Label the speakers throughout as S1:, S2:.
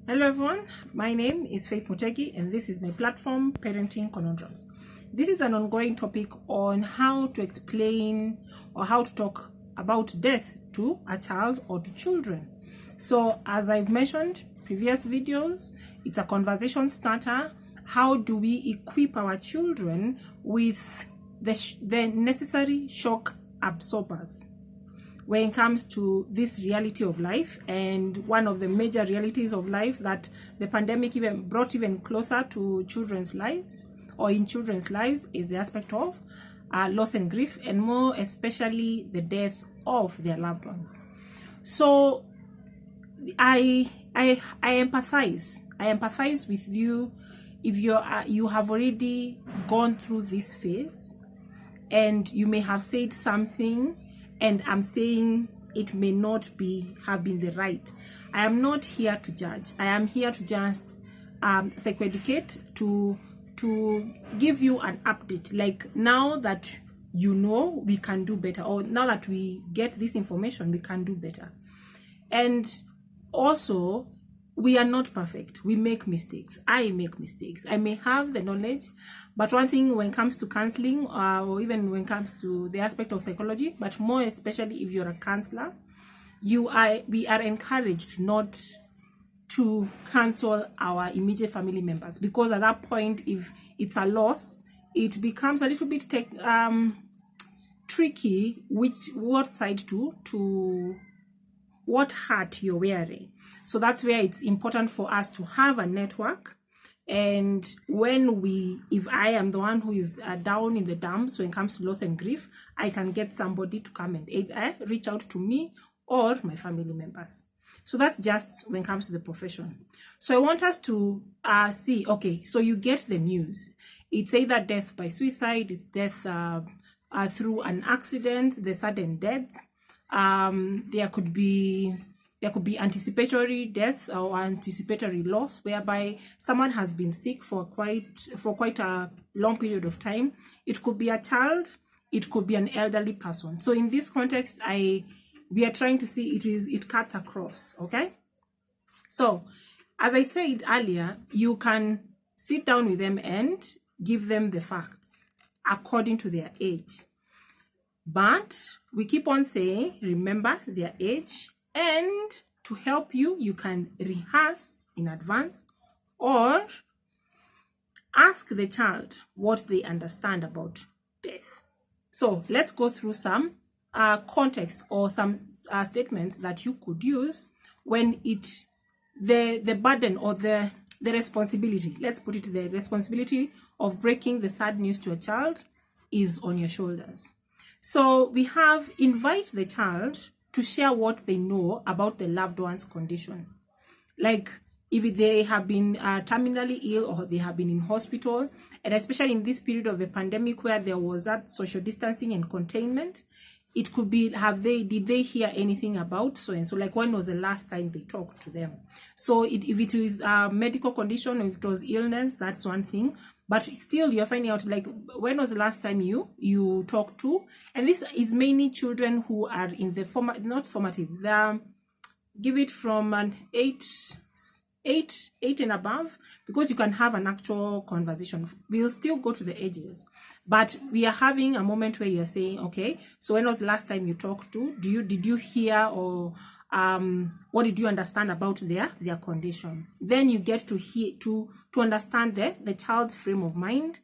S1: Hello everyone, my name is Faith Mutegi and this is my platform, Parenting Conundrums. This is an ongoing topic on how to explain or how to talk about death to a child or to children. So as I've mentioned previous videos, it's a conversation starter. How do we equip our children with the necessary shock absorbers when it comes to this reality of life? And one of the major realities of life that the pandemic even brought even closer to children's lives or in children's lives is the aspect of loss and grief, and more especially the death of their loved ones. So I empathize with you if you have already gone through this phase and you may have said something and I'm saying it may not have been the right. I am not here to judge. I am here to just psychoeducate, to give you an update. Like, now that you know, we can do better, or now that we get this information, we can do better. And also, we are not perfect. We make mistakes. I make mistakes. I may have the knowledge, but one thing when it comes to counseling, or even when it comes to the aspect of psychology, but more especially if you're a counselor, we are encouraged not to counsel our immediate family members, because at that point, if it's a loss, it becomes a little bit tricky what side to what hat you're wearing. So that's where it's important for us to have a network. And if I am the one who is down in the dumps when it comes to loss and grief, I can get somebody to come and reach out to me or my family members. So that's just when it comes to the profession. So I want us to see, okay, so you get the news. It's either death by suicide, it's death through an accident, the sudden deaths. There could be anticipatory death or anticipatory loss, whereby someone has been sick for quite a long period of time. It could be a child, it could be an elderly person. So in this context, we are trying to see it cuts across. Okay, so as I said earlier, you can sit down with them and give them the facts according to their age. But we keep on saying, remember their age, and to help you, you can rehearse in advance or ask the child what they understand about death. So let's go through some context or some statements that you could use when the burden or the responsibility, let's put it, the responsibility of breaking the sad news to a child is on your shoulders. So we have invite the child to share what they know about the loved one's condition. Like if they have been terminally ill or they have been in hospital, and especially in this period of the pandemic where there was that social distancing and containment, it could be, did they hear anything about so and so? Like, when was the last time they talked to them? So if it is a medical condition, or if it was illness, that's one thing. But still, you're finding out, like, when was the last time you talked to? And this is mainly children who are in the not formative. Give it from an 8 and above, because you can have an actual conversation. We'll still go to the ages, but we are having a moment where you're saying, okay, so when was the last time you talked to? Did you hear, or what did you understand about their condition? Then you get to hear to understand the child's frame of mind.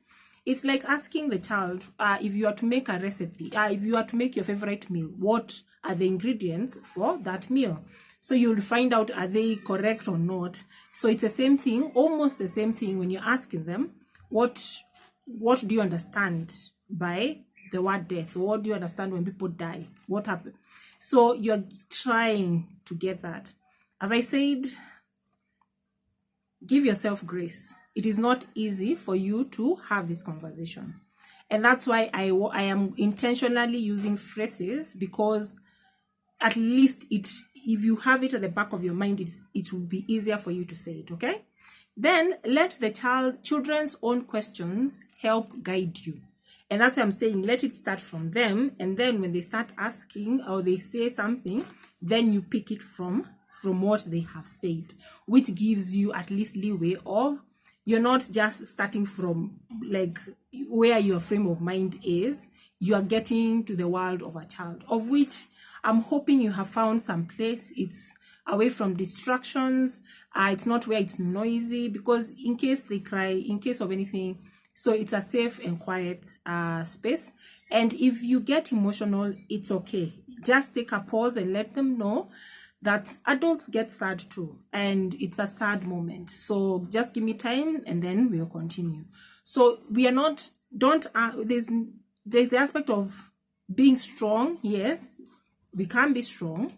S1: It's like asking the child, if you are to make a recipe, if you are to make your favorite meal, what are the ingredients for that meal? So you'll find out, are they correct or not? So it's the same thing, almost the same thing, when you're asking them, what do you understand by the word death? Or what do you understand when people die? What happened? So you're trying to get that. As I said, give yourself grace. It is not easy for you to have this conversation. And that's why I am intentionally using phrases, because at least if you have it at the back of your mind, it will be easier for you to say it, okay? Then let the children's own questions help guide you. And that's why I'm saying, let it start from them. And then when they start asking or they say something, then you pick it from from what they have said, which gives you at least leeway of you're not just starting from like where your frame of mind is. You are getting to the world of a child, of which I'm hoping you have found some place. It's away from distractions. It's not where it's noisy, because in case they cry, in case of anything, so it's a safe and quiet space. And if you get emotional, it's okay. Just take a pause and let them know that adults get sad too, and it's a sad moment. So just give me time and then we'll continue. So we are not, there's the aspect of being strong. Yes, we can be strong,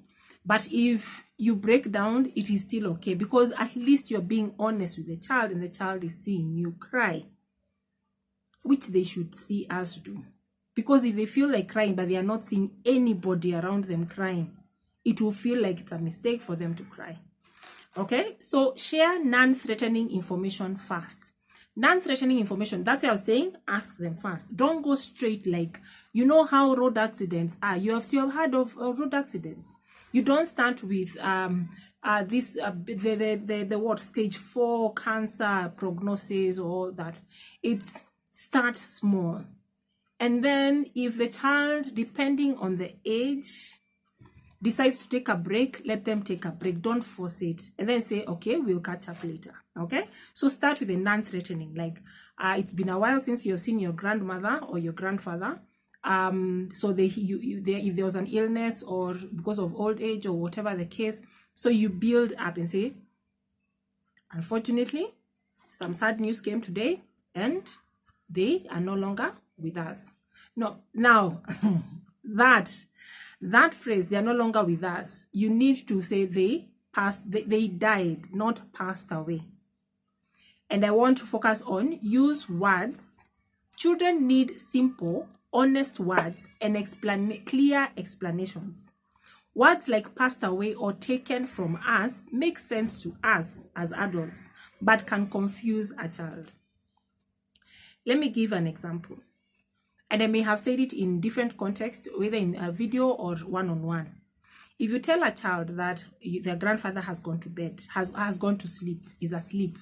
S1: but if you break down, it is still okay, because at least you're being honest with the child, and the child is seeing you cry, which they should see us do. Because if they feel like crying but they are not seeing anybody around them crying, it will feel like it's a mistake for them to cry. Okay, so share non-threatening information first. Non-threatening information, that's what I was saying, ask them first. Don't go straight like, you know how road accidents are. You have heard of road accidents. You don't start with the what, stage 4 cancer prognosis or that. It's start small. And then if the child, depending on the age, decides to take a break, let them take a break. Don't force it. And then say, okay, we'll catch up later. Okay? So start with a non-threatening. Like, it's been a while since you've seen your grandmother or your grandfather. So if there was an illness or because of old age or whatever the case, so you build up and say, unfortunately, some sad news came today and they are no longer with us. No, now, that phrase, they are no longer with us, you need to say they died, not passed away. And I want to focus on use words. Children need simple, honest words and clear explanations. Words like passed away or taken from us make sense to us as adults, but can confuse a child. Let me give an example. And I may have said it in different contexts, whether in a video or one-on-one. If you tell a child that their grandfather has gone to bed, has gone to sleep, is asleep.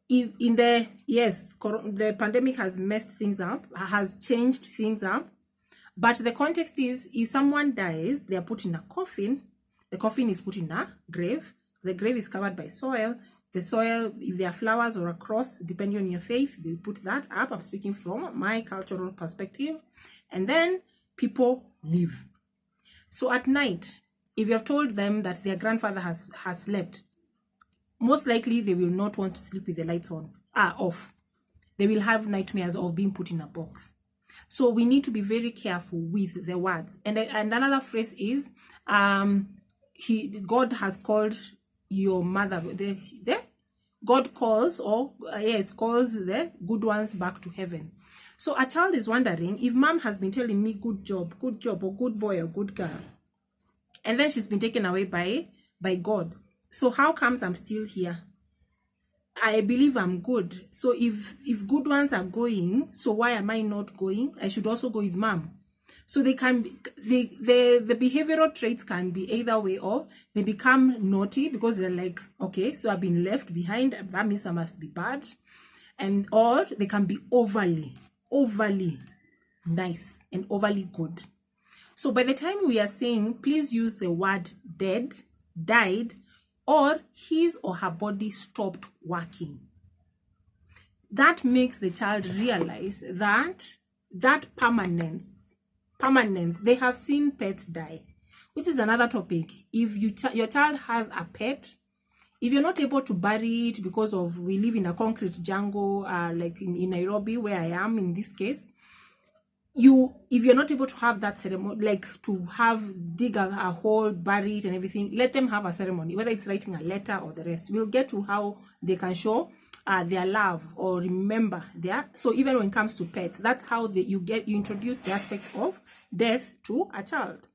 S1: If in the, yes, the pandemic has messed things up, has changed things up. But the context is, if someone dies, they are put in a coffin. The coffin is put in a grave. The grave is covered by soil. The soil, if there are flowers or a cross, depending on your faith, they put that up. I'm speaking from my cultural perspective. And then people leave. So at night, if you have told them that their grandfather has slept, most likely they will not want to sleep with the lights off. They will have nightmares of being put in a box. So we need to be very careful with the words. And another phrase is, God has called your mother. God calls, calls the good ones back to heaven. So a child is wondering, if mom has been telling me good job, or good boy, or good girl, and then she's been taken away by God. So how comes I'm still here? I believe I'm good. So if good ones are going, so why am I not going? I should also go with mom. So they can be, the behavioral traits can be either way, or they become naughty because they're like, okay, so I've been left behind, that means I must be bad. And or they can be overly nice and overly good. So by the time we are saying, please use the word dead, died, or his or her body stopped working, that makes the child realize that permanence, they have seen pets die, which is another topic. If your child has a pet, if you're not able to bury it because of, we live in a concrete jungle, like in Nairobi, where I am in this case, if you're not able to have that ceremony, like to dig a hole, bury it and everything, let them have a ceremony, whether it's writing a letter or the rest. We'll get to how they can show their love or remember their. So even when it comes to pets, that's how you introduce the aspect of death to a child.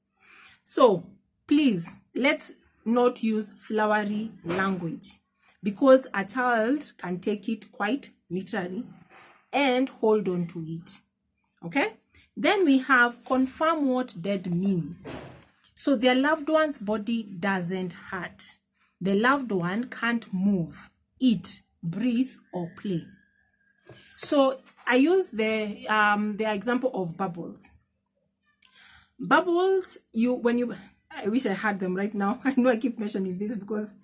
S1: So please, let's not use flowery language, because a child can take it quite literally and hold on to it. Okay? Then we have confirm what dead means. So their loved one's body doesn't hurt. The loved one can't move, eat, breathe, or play. So I use the example of bubbles. Bubbles, I wish I had them right now. I know I keep mentioning this because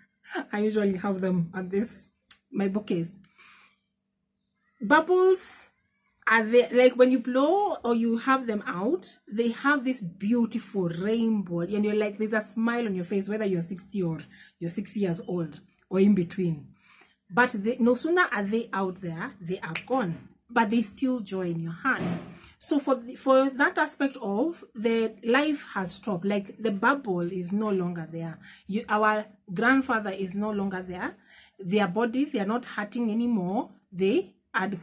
S1: I usually have them at my bookcase. Bubbles are they, like when you blow or you have them out, they have this beautiful rainbow, and you're like, there's a smile on your face, whether you're 60 or you're 6 years old or in between. But no sooner are they out there, they are gone, but they still joy in your heart. So for that aspect of the life has stopped, like the bubble is no longer there. Our grandfather is no longer there. Their body, they are not hurting anymore. They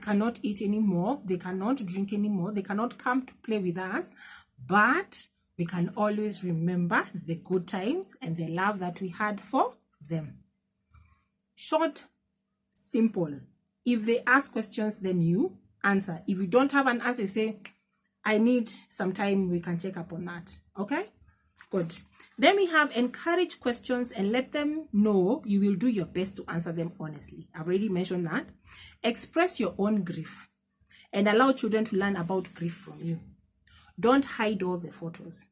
S1: cannot eat anymore. They cannot drink anymore. They cannot come to play with us. But we can always remember the good times and the love that we had for them. Short, simple. If they ask questions, then you answer. If you don't have an answer, you say, I need some time, we can check up on that. Okay? Good. Then we have encourage questions and let them know you will do your best to answer them honestly. I've already mentioned that. Express your own grief and allow children to learn about grief from you. Don't hide all the photos.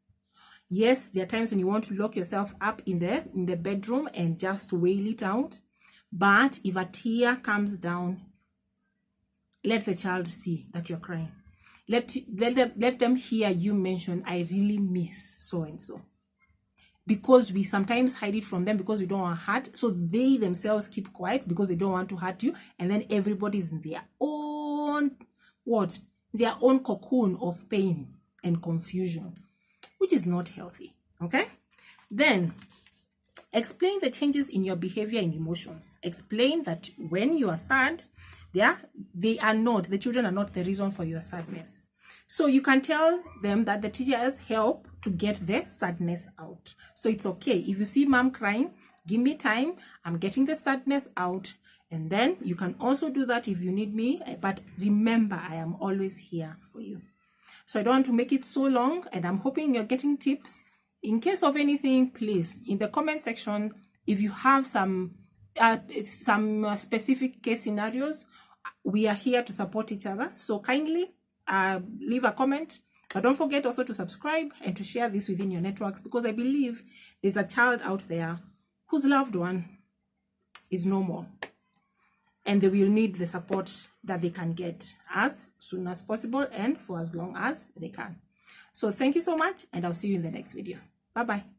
S1: Yes, there are times when you want to lock yourself up in the bedroom and just wail it out. But if a tear comes down, let the child see that you're crying. Let them hear you mention, I really miss so-and-so. Because we sometimes hide it from them because we don't want to hurt. So they themselves keep quiet because they don't want to hurt you. And then everybody's in their own, their own cocoon of pain and confusion, which is not healthy. Okay? Then, explain the changes in your behavior and emotions. Explain that when you are sad, the children are not the reason for your sadness. So you can tell them that the teachers help to get the sadness out. So it's okay. If you see mom crying, give me time. I'm getting the sadness out. And then you can also do that if you need me. But remember, I am always here for you. So I don't want to make it so long. And I'm hoping you're getting tips. In case of anything, please, in the comment section, if you have some specific case scenarios, we are here to support each other. So kindly leave a comment, but don't forget also to subscribe and to share this within your networks, because I believe there's a child out there whose loved one is no more, and they will need the support that they can get as soon as possible and for as long as they can. So thank you so much, and I'll see you in the next video. Bye-bye.